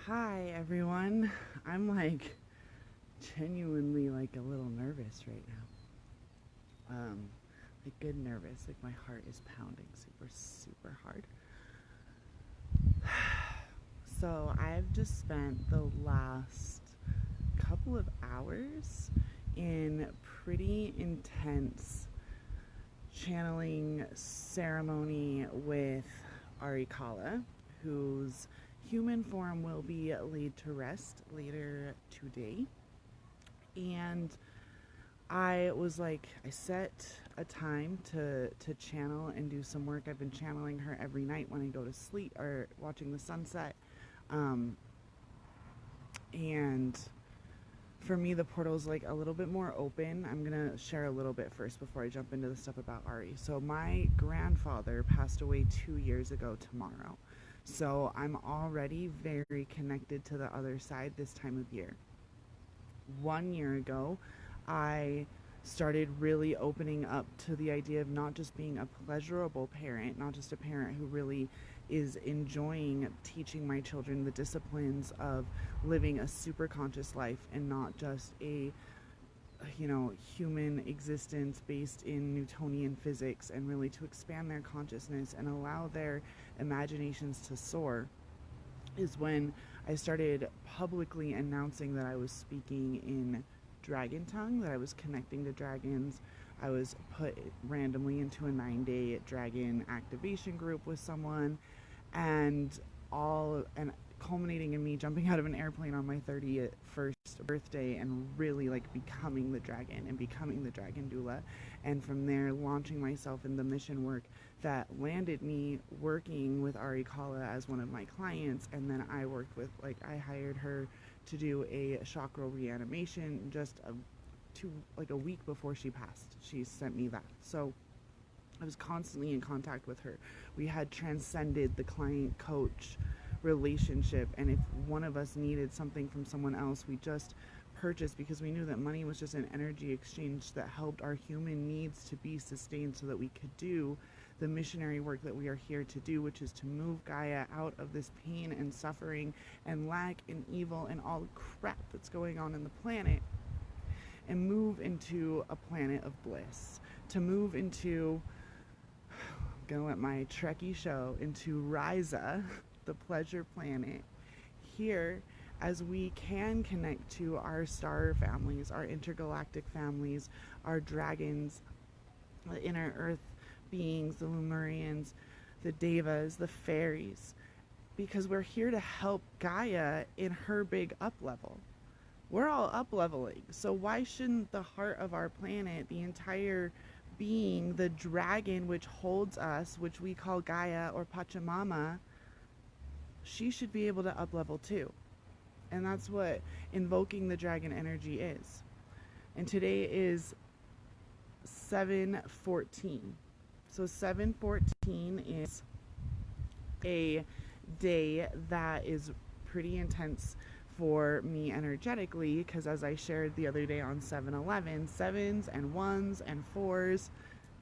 Hi everyone. I'm genuinely a little nervous right now. Good nervous. My heart is pounding super hard. So I've just spent the last couple of hours in pretty intense channeling ceremony with Ari Kala, whose human form will be laid to rest later today. And I set a time to channel and do some work. I've been channeling her every night when I go to sleep or watching the sunset. And for me, the portal's a little bit more open. I'm gonna share a little bit first before I jump into the stuff about Ari. So my grandfather passed away 2 years ago tomorrow. So I'm already very connected to the other side this time of year. 1 year ago, I started really opening up to the idea of not just being a pleasurable parent, not just a parent who really is enjoying teaching my children the disciplines of living a super conscious life and not just a human existence based in Newtonian physics, and really to expand their consciousness and allow their imaginations to soar, is when I started publicly announcing that I was speaking in dragon tongue, that I was connecting to dragons. I was put randomly into a 9-day dragon activation group with someone, and culminating in me jumping out of an airplane on my 31st birthday and really becoming the dragon and becoming the dragon doula, and from there launching myself in the mission work that landed me working with Ari Kala as one of my clients. And then I worked with I hired her to do a chakra reanimation just a week before she passed. She sent me that. So I was constantly in contact with her. We had transcended the client coach relationship, and if one of us needed something from someone else, we just purchased, because we knew that money was just an energy exchange that helped our human needs to be sustained so that we could do the missionary work that we are here to do, which is to move Gaia out of this pain and suffering and lack and evil and all the crap that's going on in the planet, and move into a planet of bliss, to move into, I'm gonna let my Trekkie show, into Ryza, the pleasure planet, here, as we can connect to our star families, our intergalactic families, our dragons, the inner earth beings, the Lemurians, the Devas, the fairies, because we're here to help Gaia in her big up level. We're all up leveling, so why shouldn't the heart of our planet, the entire being, the dragon which holds us, which we call Gaia or Pachamama, she should be able to up level too. And that's what invoking the dragon energy is. And today is 7/14. So 7/14 is a day that is pretty intense for me energetically, because as I shared the other day on 7/11, 7s and 1s and 4s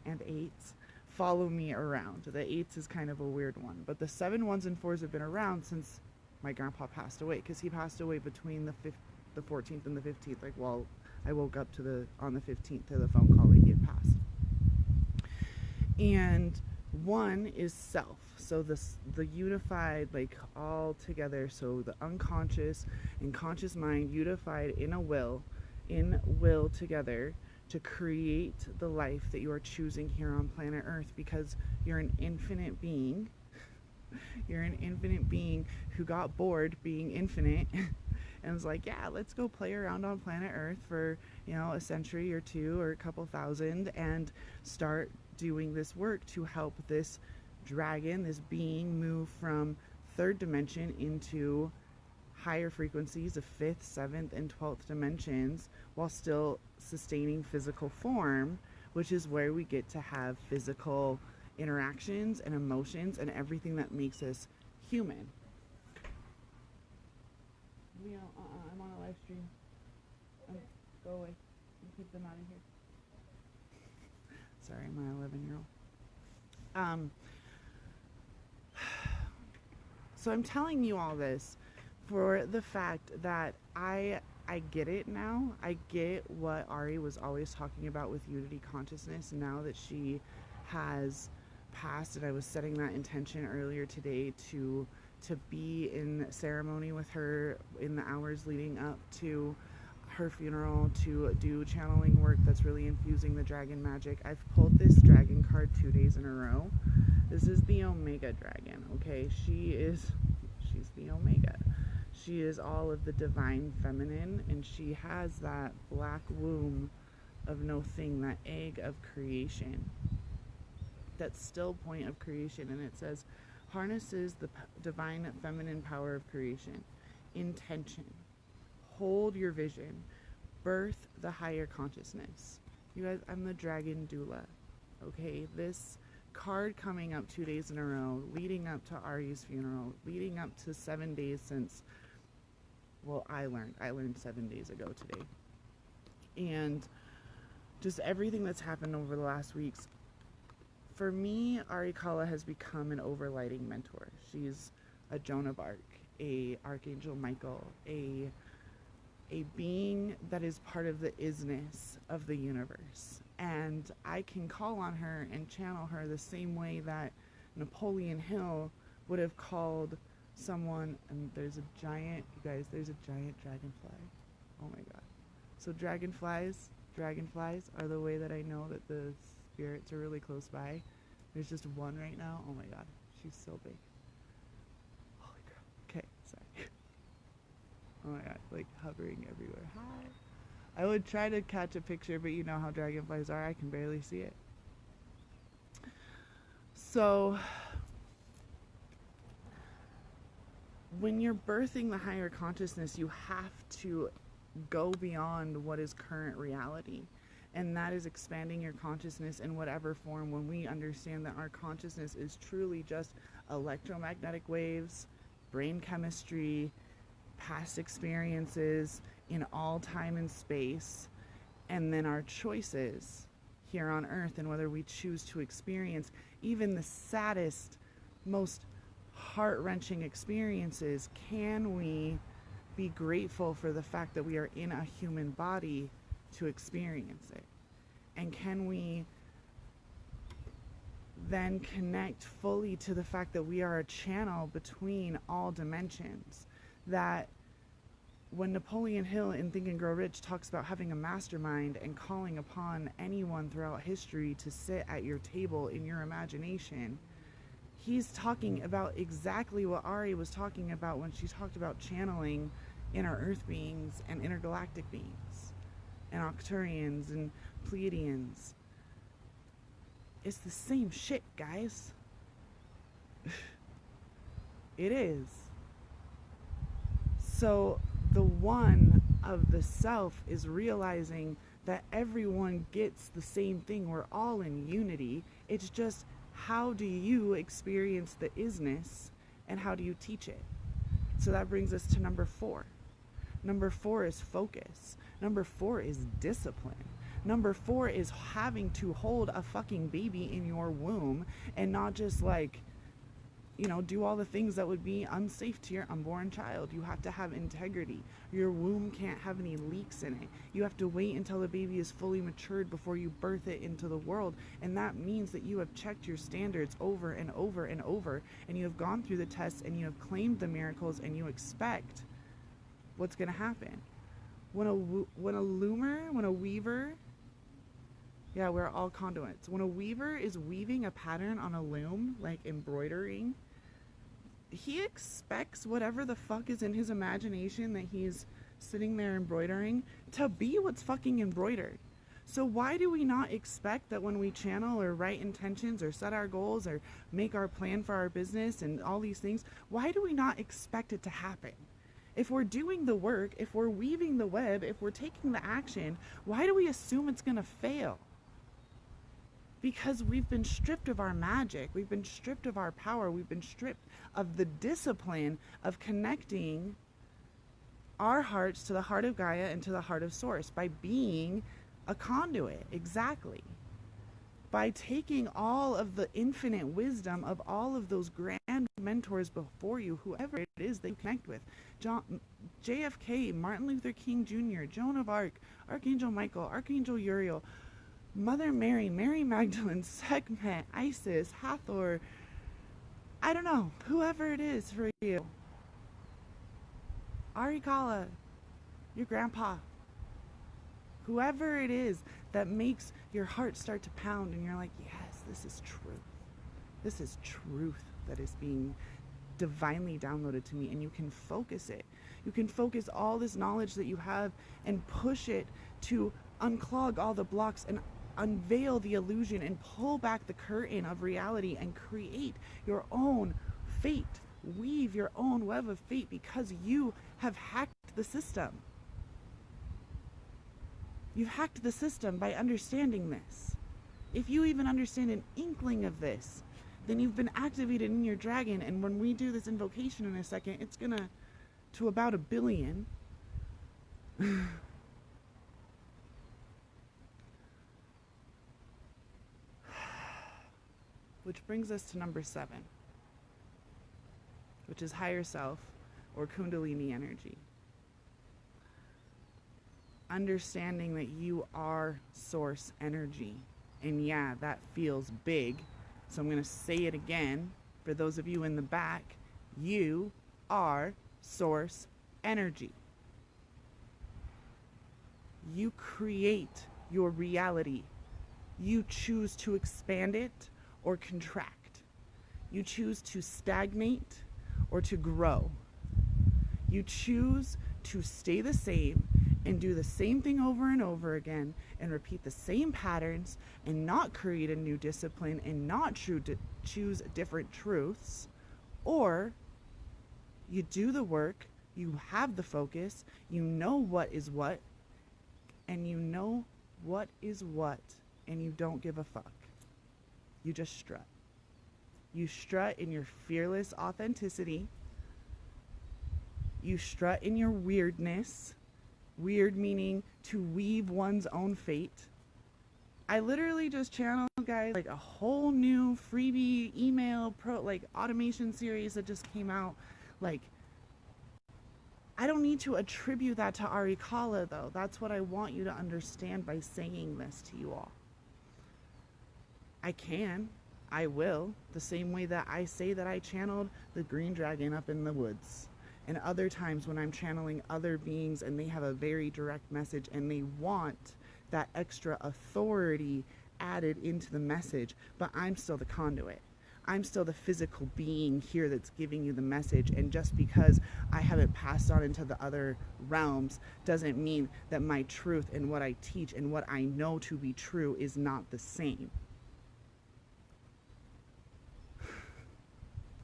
and 8s follow me around. The 8s is kind of a weird one, but the 7, 1s, and 4s have been around since my grandpa passed away, because he passed away between the 14th and the 15th. I woke up on the 15th to the phone call that he had passed. And 1 is self, so the unified, all together, so the unconscious and conscious mind unified in will together to create the life that you are choosing here on planet Earth, because you're an infinite being. You're an infinite being who got bored being infinite and was like, yeah, let's go play around on planet Earth for, a century or two or a couple thousand, and start doing this work to help this dragon, this being, move from 3rd dimension into higher frequencies of 5th, 7th, and 12th dimensions, while still sustaining physical form, which is where we get to have physical interactions and emotions and everything that makes us human. I'm on a live stream. Go away. Keep them out of here. Sorry, my 11-year-old. So I'm telling you all this for the fact that I get it now. I get what Ari was always talking about with unity consciousness now that she has passed, and I was setting that intention earlier today to be in ceremony with her in the hours leading up to her funeral, to do channeling work that's really infusing the dragon magic. I've pulled this dragon card 2 days in a row. This is the Omega dragon, okay? She's the Omega. She is all of the divine feminine, and she has that black womb of no thing, that egg of creation, that still point of creation. And it says, harnesses the divine feminine power of creation. Intention. Hold your vision. Birth the higher consciousness. You guys, I'm the dragon doula. Okay, this card coming up 2 days in a row, leading up to Ari's funeral, leading up to 7 days since, well, I learned 7 days ago today. And just everything that's happened over the last weeks. For me, Ari Kala has become an overlighting mentor. She's a Joan of Arc, a Archangel Michael, a being that is part of the isness of the universe. And I can call on her and channel her the same way that Napoleon Hill would have called someone. And there's a giant, you guys, there's a giant dragonfly. Oh my God. So dragonflies are the way that I know that the spirits are really close by. There's just one right now. Oh my God, she's so big. Holy crap. Okay, sorry. Oh my God, like hovering everywhere. Hi. I would try to catch a picture, but you know how dragonflies are. I can barely see it. So when you're birthing the higher consciousness, you have to go beyond what is current reality. And that is expanding your consciousness in whatever form. When we understand that our consciousness is truly just electromagnetic waves, brain chemistry, past experiences in all time and space, and then our choices here on earth, and whether we choose to experience even the saddest, most heart-wrenching experiences, can we be grateful for the fact that we are in a human body to experience it? And can we then connect fully to the fact that we are a channel between all dimensions? That when Napoleon Hill in Think and Grow Rich talks about having a mastermind and calling upon anyone throughout history to sit at your table in your imagination, he's talking about exactly what Ari was talking about when she talked about channeling inner earth beings and intergalactic beings and Octurians and Pleiadians. It's the same shit, guys. It is. So the one of the self is realizing that everyone gets the same thing. We're all in unity. It's just, how do you experience the isness and how do you teach it? So that brings us to number 4. Number 4 is focus. Number 4 is discipline. Number 4 is having to hold a fucking baby in your womb and not just like, you know, do all the things that would be unsafe to your unborn child. You have to have integrity. Your womb can't have any leaks in it. You have to wait until the baby is fully matured before you birth it into the world. And that means that you have checked your standards over and over and over, and you have gone through the tests, and you have claimed the miracles, and you expect what's going to happen. When a weaver, yeah, we're all conduits. When a weaver is weaving a pattern on a loom, like embroidering, he expects whatever the fuck is in his imagination that he's sitting there embroidering to be what's fucking embroidered. So why do we not expect that when we channel or write intentions or set our goals or make our plan for our business and all these things, why do we not expect it to happen? If we're doing the work, if we're weaving the web, if we're taking the action, why do we assume it's going to fail? Because we've been stripped of our magic, we've been stripped of our power, we've been stripped of the discipline of connecting our hearts to the heart of Gaia and to the heart of Source by being a conduit, exactly. By taking all of the infinite wisdom of all of those grand mentors before you, whoever it is that you connect with. JFK, Martin Luther King Jr., Joan of Arc, Archangel Michael, Archangel Uriel, Mother Mary, Mary Magdalene, Sekhmet, Isis, Hathor, I don't know, whoever it is for you. Ari Kala, your grandpa, whoever it is that makes your heart start to pound and you're like, yes, this is truth. This is truth that is being divinely downloaded to me, and you can focus it. You can focus all this knowledge that you have and push it to unclog all the blocks and unveil the illusion and pull back the curtain of reality and create your own fate. Weave your own web of fate because you have hacked the system. You've hacked the system by understanding this. If you even understand an inkling of this, then you've been activated in your dragon, and when we do this invocation in a second, it's gonna to about 1 billion. Which brings us to number 7, which is higher self or Kundalini energy. Understanding that you are source energy. And yeah, that feels big. So I'm going to say it again for those of you in the back. You are source energy. You create your reality. You choose to expand it or contract. You choose to stagnate or to grow. You choose to stay the same and do the same thing over and over again and repeat the same patterns and not create a new discipline and not choose different truths. Or you do the work, you have the focus, you know what is what, and you know what is what, and you don't give a fuck. You just strut. You strut in your fearless authenticity. You strut in your weirdness. Weird meaning to weave one's own fate. I literally just channeled, guys, like a whole new freebie email automation series that just came out. Like, I don't need to attribute that to Ari Kala, though. That's what I want you to understand by saying this to you all. I will, the same way that I say that I channeled the green dragon up in the woods. And other times when I'm channeling other beings and they have a very direct message and they want that extra authority added into the message, but I'm still the conduit. I'm still the physical being here that's giving you the message. And just because I haven't passed on into the other realms doesn't mean that my truth and what I teach and what I know to be true is not the same.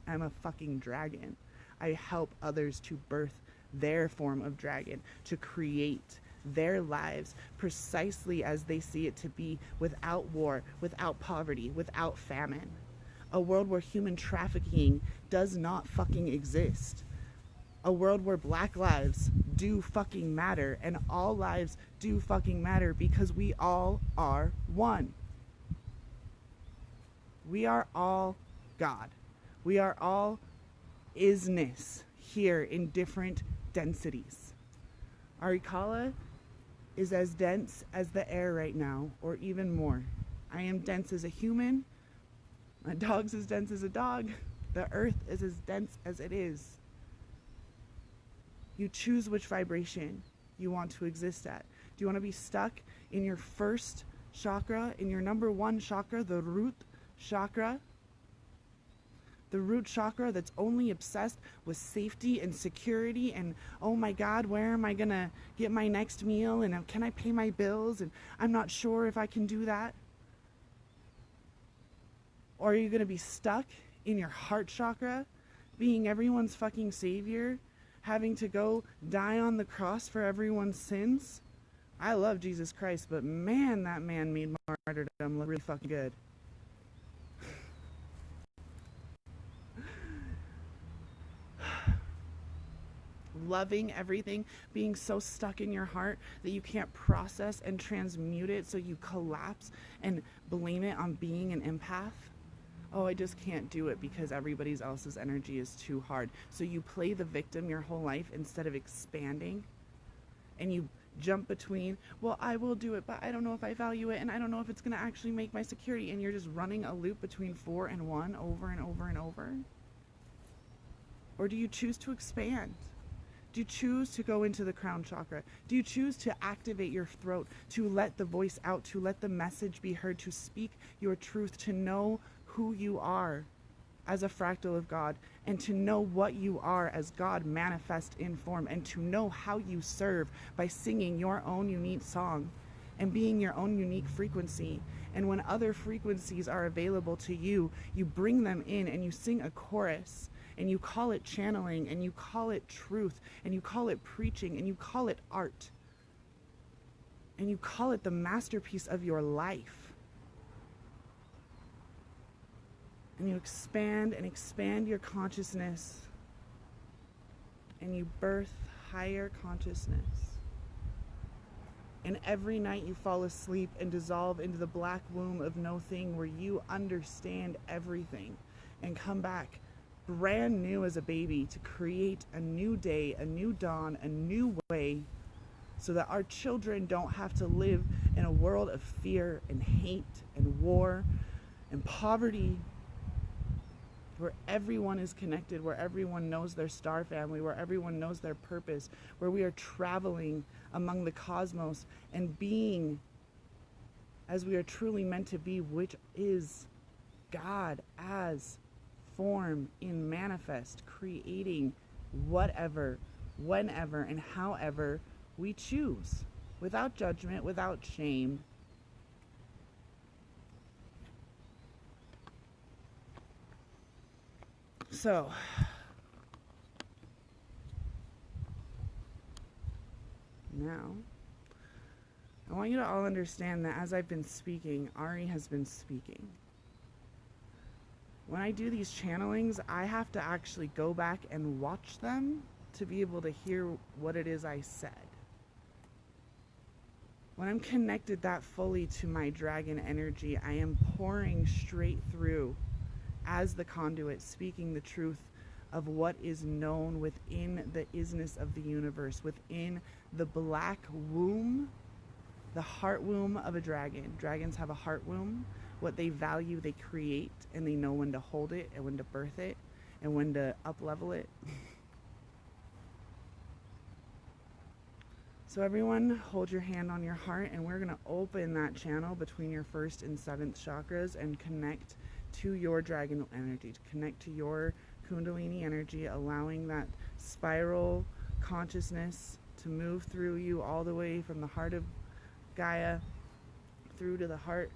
I'm a fucking dragon. I help others to birth their form of dragon, to create their lives precisely as they see it to be, without war, without poverty, without famine. A world where human trafficking does not fucking exist. A world where black lives do fucking matter, and all lives do fucking matter because we all are one. We are all God. We are all isness here in different densities. Ari Kala is as dense as the air right now, or even more. I am dense as a human. My dog's as dense as a dog. The earth is as dense as it is. You choose which vibration you want to exist at. Do you want to be stuck in your first chakra, in your number 1 chakra, the root chakra? The root chakra that's only obsessed with safety and security and, oh my God, where am I gonna get my next meal, and can I pay my bills, and I'm not sure if I can do that? Or are you gonna be stuck in your heart chakra, being everyone's fucking savior, having to go die on the cross for everyone's sins? I love Jesus Christ, but man, that man made martyrdom look really fucking good. Loving everything, being so stuck in your heart that you can't process and transmute it, so you collapse and blame it on being an empath. oh, I just can't do it because everybody else's energy is too hard. So you play the victim your whole life instead of expanding, and you jump between, well, I will do it, but I don't know if I value it, and I don't know if it's going to actually make my security, and you're just running a loop between 4 and 1 over and over and over? Or do you choose to expand? Do you choose to go into the crown chakra? Do you choose to activate your throat, to let the voice out, to let the message be heard, to speak your truth, to know who you are as a fractal of God, and to know what you are as God manifest in form, and to know how you serve by singing your own unique song and being your own unique frequency. And when other frequencies are available to you, you bring them in and you sing a chorus, and you call it channeling, and you call it truth, and you call it preaching, and you call it art, and you call it the masterpiece of your life. And you expand and expand your consciousness, and you birth higher consciousness. And every night you fall asleep and dissolve into the black womb of no thing, where you understand everything and come back brand new as a baby to create a new day, a new dawn, a new way, so that our children don't have to live in a world of fear and hate and war and poverty, where everyone is connected, where everyone knows their star family, where everyone knows their purpose, where we are traveling among the cosmos and being as we are truly meant to be, which is God as form in manifest, creating whatever, whenever, and however we choose, without judgment, without shame. So, now, I want you to all understand that as I've been speaking, Ari has been speaking. When I do these channelings, I have to actually go back and watch them to be able to hear what it is I said. When I'm connected that fully to my dragon energy, I am pouring straight through as the conduit, speaking the truth of what is known within the isness of the universe, within the black womb, the heart womb of a dragon. Dragons have a heart womb. What they value, they create, and they know when to hold it and when to birth it and when to up-level it. So everyone, hold your hand on your heart, and we're going to open that channel between your 1st and 7th chakras and connect to your dragon energy, to connect to your kundalini energy, allowing that spiral consciousness to move through you all the way from the heart of Gaia through to the heart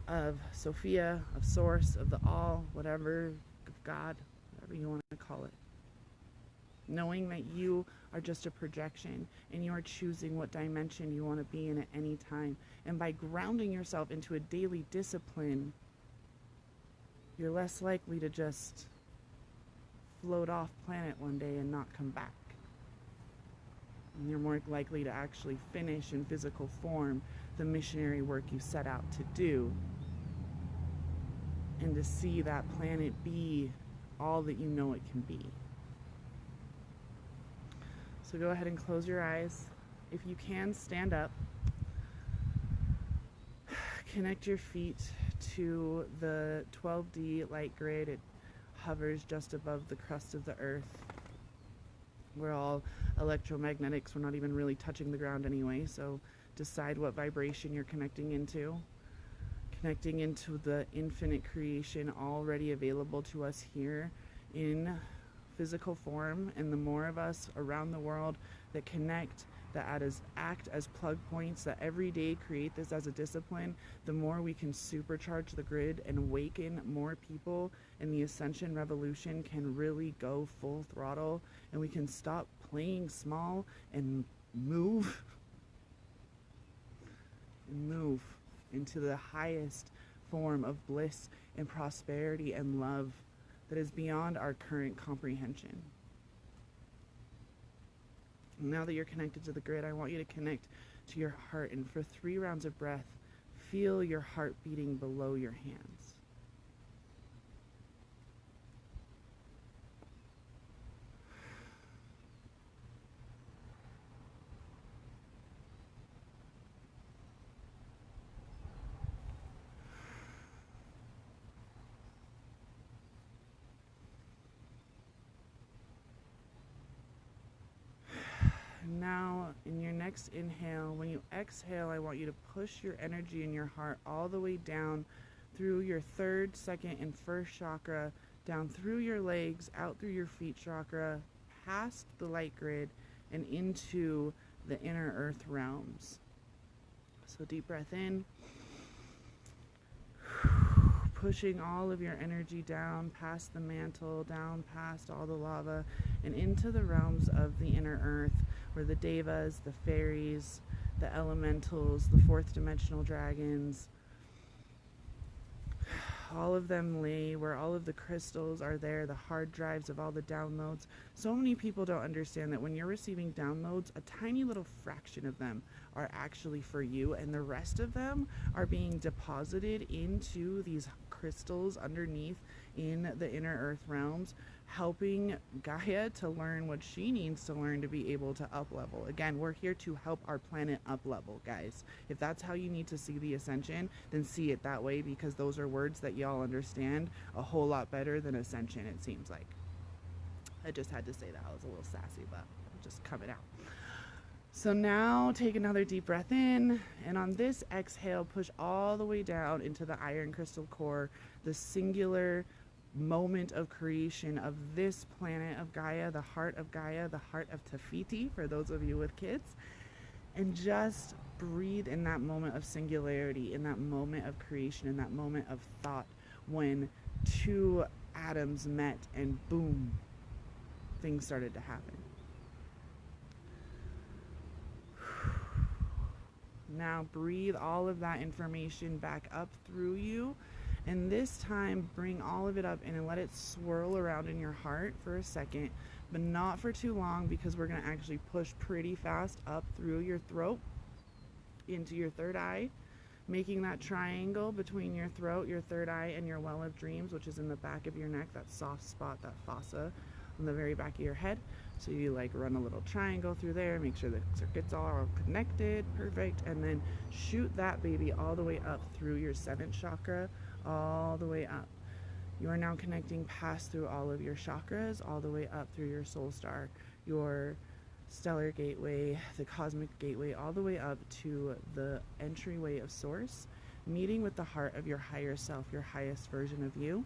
of Sophia, of Source, of the All, whatever, of God, whatever you want to call it. Knowing that you are just a projection, and you are choosing what dimension you want to be in at any time. And by grounding yourself into a daily discipline, you're less likely to just float off planet one day and not come back. And you're more likely to actually finish in physical form the missionary work you set out to do, and to see that planet be all that you know it can be. So go ahead and close your eyes. If you can, stand up. Connect your feet to the 12D light grid. It hovers just above the crust of the earth. We're all electromagnetics. We're not even really touching the ground anyway, so decide what vibration you're connecting into. Connecting into the infinite creation already available to us here in physical form. And the more of us around the world that connect, that act as plug points, that every day create this as a discipline, the more we can supercharge the grid and awaken more people, and the ascension revolution can really go full throttle, and we can stop playing small and move into the highest form of bliss and prosperity and love that is beyond our current comprehension. Now that you're connected to the grid, I want you to connect to your heart, and for 3 rounds of breath, feel your heart beating below your hands. Now, in your next inhale, when you exhale, I want you to push your energy in your heart all the way down through your third, second, and first chakra, down through your legs, out through your feet chakra, past the light grid, and into the inner earth realms. So deep breath in, pushing all of your energy down past the mantle, down past all the lava, and into the realms of the inner earth, where the devas, the fairies, the elementals, the fourth dimensional dragons, all of them lay, where all of the crystals are there, the hard drives of all the downloads. So many people don't understand that when you're receiving downloads, a tiny little fraction of them are actually for you, and the rest of them are being deposited into these crystals underneath in the inner earth realms, helping Gaia to learn what she needs to learn to be able to up level. Again, we're here to help our planet up level, guys. If that's how you need to see the ascension, then see it that way, because those are words that y'all understand a whole lot better than ascension, it seems like. I just had to say that. I was a little sassy, but I'm just coming out. So now take another deep breath in, and on this exhale, push all the way down into the iron crystal core, the singular moment of creation of this planet of Gaia, the heart of Gaia, the heart of Tafiti, for those of you with kids. And just breathe in that moment of singularity, in that moment of creation, in that moment of thought, when two atoms met and boom, things started to happen. Now breathe all of that information back up through you, and this time bring all of it up and let it swirl around in your heart for a second, but not for too long, because we're going to actually push pretty fast up through your throat into your third eye, making that triangle between your throat, your third eye, and your well of dreams, which is in the back of your neck, that soft spot, that fossa on the very back of your head. So you like run a little triangle through there, make sure the circuits are connected, perfect, and then shoot that baby all the way up through your seventh chakra, all the way up. You are now connecting past through all of your chakras, all the way up through your soul star, your stellar gateway, the cosmic gateway, all the way up to the entryway of source, meeting with the heart of your higher self, your highest version of you.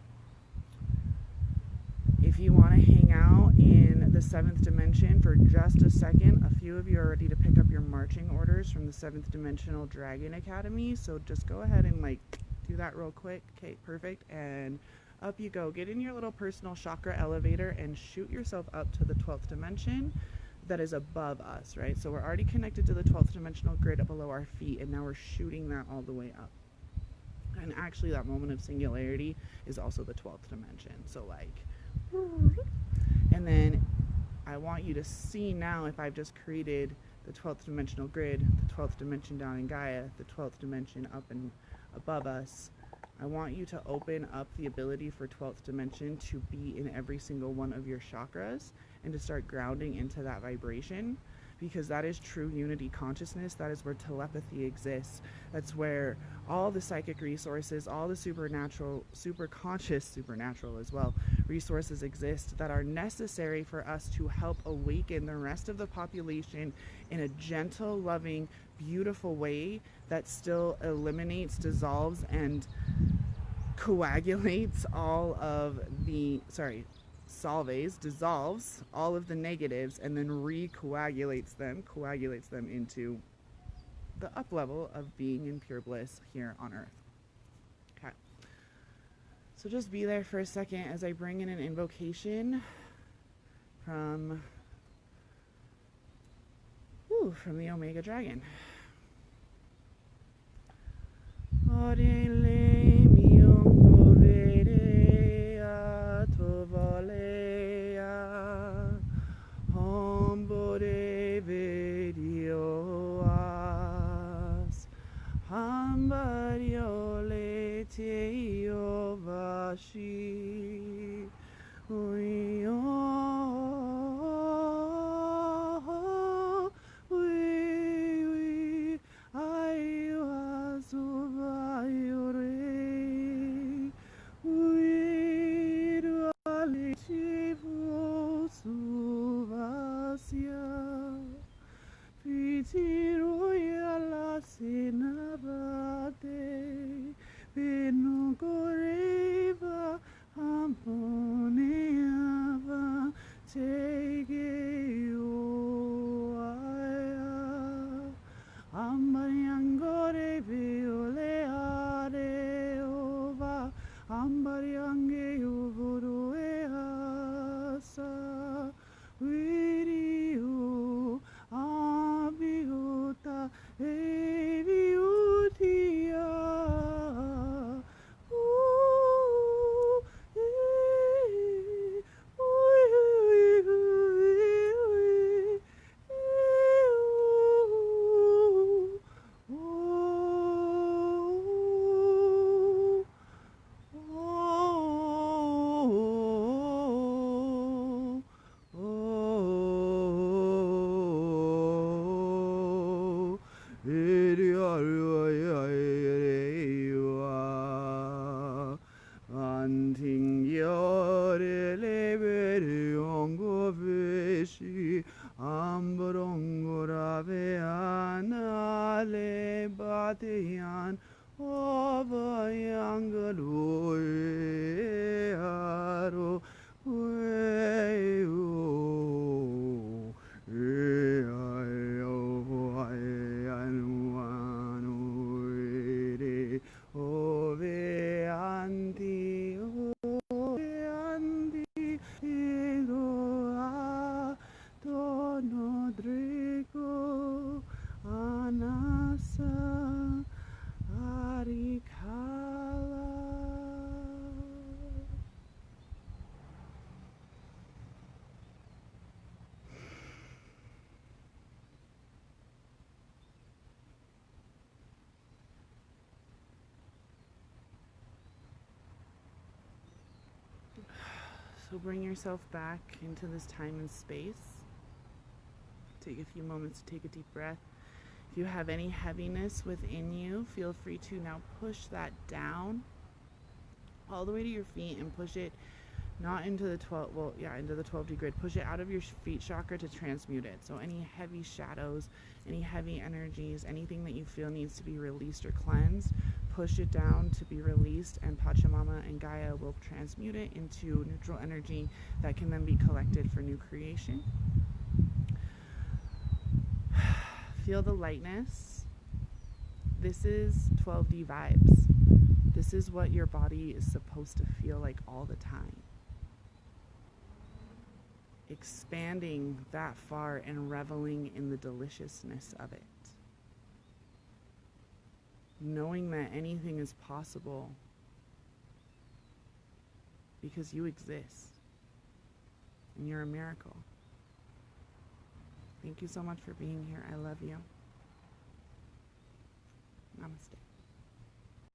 If you want to hang out in the seventh dimension for just a second, a few of you are ready to pick up your marching orders from the seventh dimensional Dragon Academy. So just go ahead and like do that real quick. Okay, perfect. And up you go. Get in your little personal chakra elevator and shoot yourself up to the 12th dimension that is above us, right? So we're already connected to the 12th dimensional grid up below our feet, and now we're shooting that all the way up. And actually that moment of singularity is also the 12th dimension. So like, and then I want you to see now, if I've just created the 12th dimensional grid, the 12th dimension down in Gaia, the 12th dimension up and above us, I want you to open up the ability for 12th dimension to be in every single one of your chakras and to start grounding into that vibration, because that is true unity consciousness. That is where telepathy exists. That's where all the psychic resources, all the supernatural, superconscious, supernatural as well, resources exist that are necessary for us to help awaken the rest of the population in a gentle, loving, beautiful way that still eliminates, dissolves, and coagulates all of the, dissolves all of the negatives, and then coagulates them into the up level of being in pure bliss here on earth. Okay. So just be there for a second as I bring in an invocation from the Omega Dragon. Ambrongoravean ale batean Ovayangaluaro Ari Kala. So bring yourself back into this time and space. Take a few moments to take a deep breath. If you have any heaviness within you, feel free to now push that down all the way to your feet and push it not into the 12, into the 12D grid. Push it out of your feet chakra to transmute it. So any heavy shadows, any heavy energies, anything that you feel needs to be released or cleansed, push it down to be released, and Pachamama and Gaia will transmute it into neutral energy that can then be collected for new creation. Feel the lightness. This is 12D vibes. This is what your body is supposed to feel like all the time. Expanding that far and reveling in the deliciousness of it. Knowing that anything is possible because you exist and you're a miracle. Thank you so much for being here. I love you. Namaste.